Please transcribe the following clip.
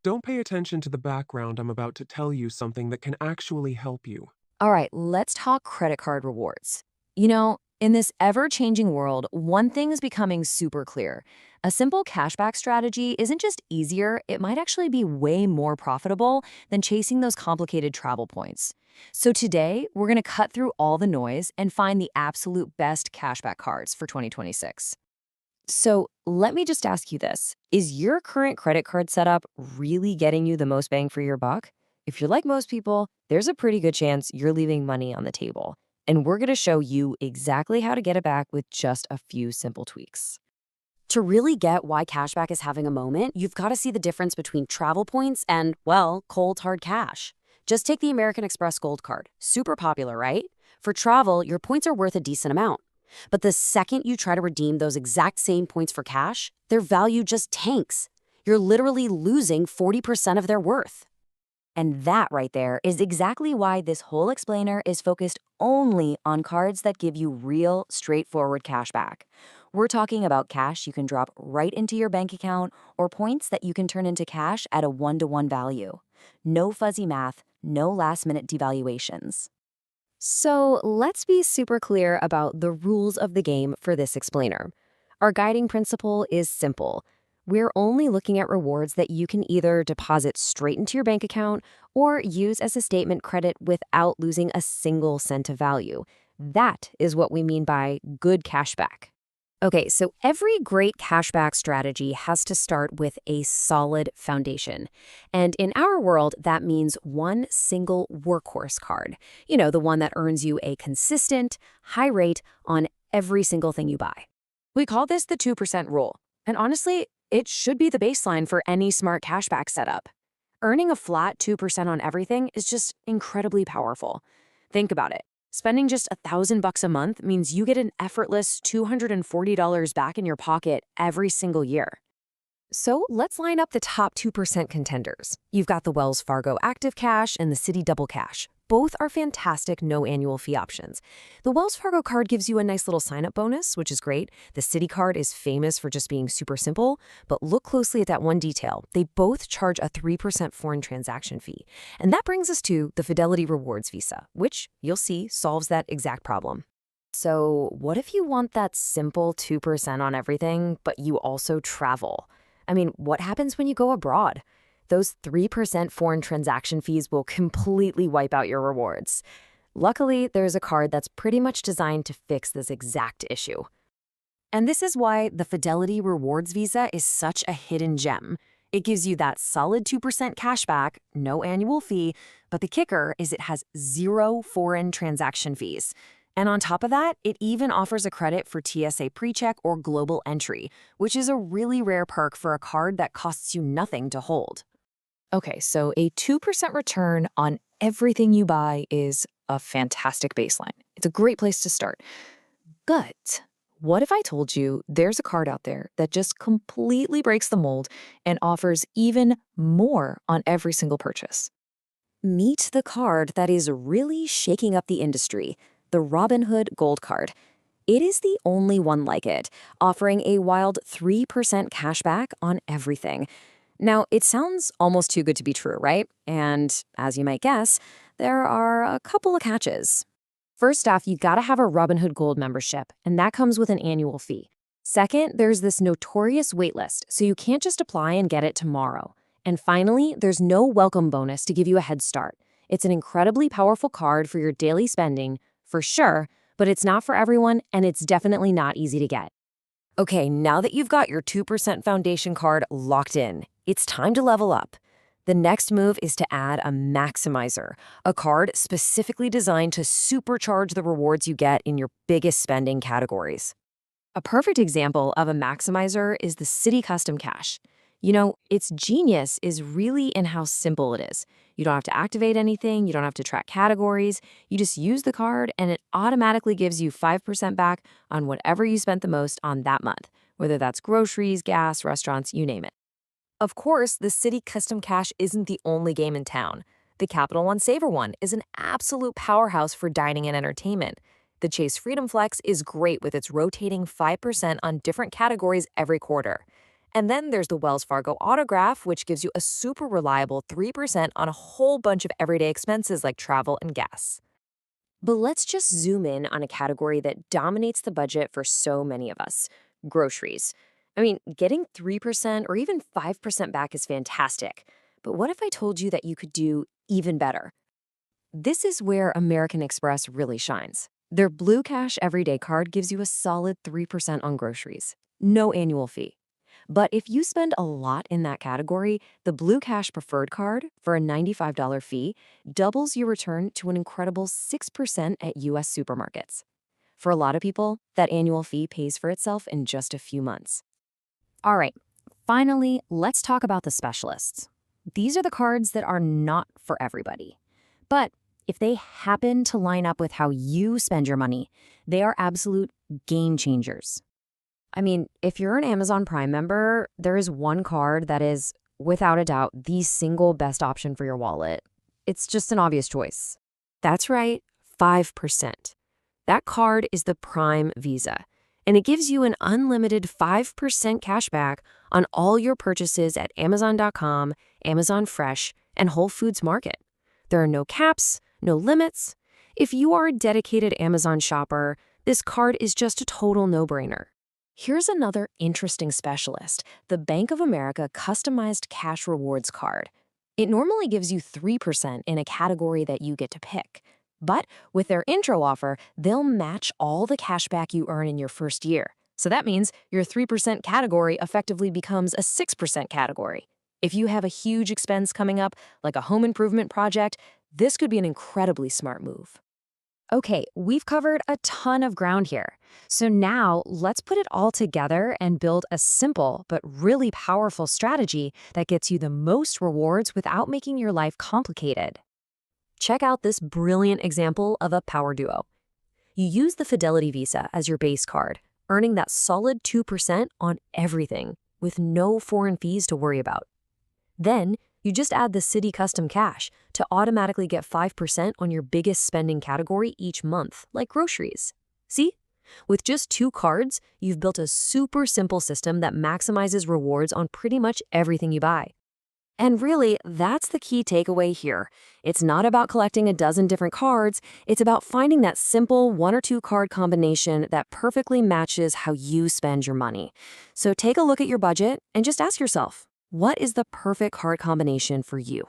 Don't pay attention to the background. I'm about to tell you something that can actually help you. All right, let's talk credit card rewards. In this ever-changing world, one thing is becoming super clear. A simple cashback strategy isn't just easier, it might actually be way more profitable than chasing those complicated travel points. So today, we're going to cut through all the noise and find the absolute best cashback cards for 2026. So let me just ask you this. Is your current credit card setup really getting you the most bang for your buck? If you're like most people, there's a pretty good chance you're leaving money on the table. And we're going to show you exactly how to get it back with just a few simple tweaks. To really get why cashback is having a moment, you've got to see the difference between travel points and, well, cold hard cash. Just take the American Express Gold Card. Super popular, right? For travel, your points are worth a decent amount. But the second you try to redeem those exact same points for cash, their value just tanks. You're literally losing 40% of their worth. And that right there is exactly why this whole explainer is focused only on cards that give you real, straightforward cash back. We're talking about cash you can drop right into your bank account or points that you can turn into cash at a one-to-one value. No fuzzy math, no last-minute devaluations. So let's be super clear about the rules of the game for this explainer. Our guiding principle is simple. We're only looking at rewards that you can either deposit straight into your bank account or use as a statement credit without losing a single cent of value. That is what we mean by good cashback. Okay, so every great cashback strategy has to start with a solid foundation. And in our world, that means one single workhorse card. The one that earns you a consistent, high rate on every single thing you buy. We call this the 2% rule. And honestly, it should be the baseline for any smart cashback setup. Earning a flat 2% on everything is just incredibly powerful. Think about it. Spending just $1,000 a month means you get an effortless $240 back in your pocket every single year. So let's line up the top 2% contenders. You've got the Wells Fargo Active Cash and the Citi Double Cash. Both are fantastic no annual fee options. The Wells Fargo card gives you a nice little sign-up bonus, which is great. The Citi card is famous for just being super simple, but look closely at that one detail. They both charge a 3% foreign transaction fee. And that brings us to the Fidelity Rewards Visa, which you'll see solves that exact problem. So what if you want that simple 2% on everything, but you also travel? What happens when you go abroad? Those 3% foreign transaction fees will completely wipe out your rewards. Luckily, there's a card that's pretty much designed to fix this exact issue. And this is why the Fidelity Rewards Visa is such a hidden gem. It gives you that solid 2% cash back, no annual fee, but the kicker is it has zero foreign transaction fees. And on top of that, it even offers a credit for TSA PreCheck or Global Entry, which is a really rare perk for a card that costs you nothing to hold. Okay, so a 2% return on everything you buy is a fantastic baseline. It's a great place to start. But what if I told you there's a card out there that just completely breaks the mold and offers even more on every single purchase? Meet the card that is really shaking up the industry, the Robinhood Gold Card. It is the only one like it, offering a wild 3% cashback on everything. Now, it sounds almost too good to be true, right? And as you might guess, there are a couple of catches. First off, you gotta have a Robinhood Gold membership, and that comes with an annual fee. Second, there's this notorious waitlist, so you can't just apply and get it tomorrow. And finally, there's no welcome bonus to give you a head start. It's an incredibly powerful card for your daily spending, for sure, but it's not for everyone, and it's definitely not easy to get. Okay, now that you've got your 2% foundation card locked in, it's time to level up. The next move is to add a maximizer, a card specifically designed to supercharge the rewards you get in your biggest spending categories. A perfect example of a maximizer is the Citi Custom Cash. Its genius is really in how simple it is. You don't have to activate anything, you don't have to track categories, you just use the card and it automatically gives you 5% back on whatever you spent the most on that month, whether that's groceries, gas, restaurants, you name it. Of course, the Citi Custom Cash isn't the only game in town. The Capital One Saver One is an absolute powerhouse for dining and entertainment. The Chase Freedom Flex is great with its rotating 5% on different categories every quarter. And then there's the Wells Fargo Autograph, which gives you a super reliable 3% on a whole bunch of everyday expenses like travel and gas. But let's just zoom in on a category that dominates the budget for so many of us: groceries. I mean, getting 3% or even 5% back is fantastic. But what if I told you that you could do even better? This is where American Express really shines. Their Blue Cash Everyday Card gives you a solid 3% on groceries, no annual fee. But if you spend a lot in that category, the Blue Cash Preferred Card, for a $95 fee, doubles your return to an incredible 6% at US supermarkets. For a lot of people, that annual fee pays for itself in just a few months. All right, finally, let's talk about the specialists. These are the cards that are not for everybody. But if they happen to line up with how you spend your money, they are absolute game changers. I mean, if you're an Amazon Prime member, there is one card that is, without a doubt, the single best option for your wallet. It's just an obvious choice. That's right, 5%. That card is the Prime Visa, and it gives you an unlimited 5% cash back on all your purchases at Amazon.com, Amazon Fresh, and Whole Foods Market. There are no caps, no limits. If you are a dedicated Amazon shopper, this card is just a total no-brainer. Here's another interesting specialist: the Bank of America Customized Cash Rewards Card. It normally gives you 3% in a category that you get to pick. But with their intro offer, they'll match all the cash back you earn in your first year. So that means your 3% category effectively becomes a 6% category. If you have a huge expense coming up, like a home improvement project, this could be an incredibly smart move. Okay, we've covered a ton of ground here. So now let's put it all together and build a simple but really powerful strategy that gets you the most rewards without making your life complicated. Check out this brilliant example of a power duo. You use the Fidelity Visa as your base card, earning that solid 2% on everything with no foreign fees to worry about. Then, you just add the Citi Custom Cash to automatically get 5% on your biggest spending category each month, like groceries. See? With just 2 cards, you've built a super simple system that maximizes rewards on pretty much everything you buy. And really, that's the key takeaway here. It's not about collecting a dozen different cards, it's about finding that simple 1 or 2 card combination that perfectly matches how you spend your money. So take a look at your budget and just ask yourself, what is the perfect card combination for you?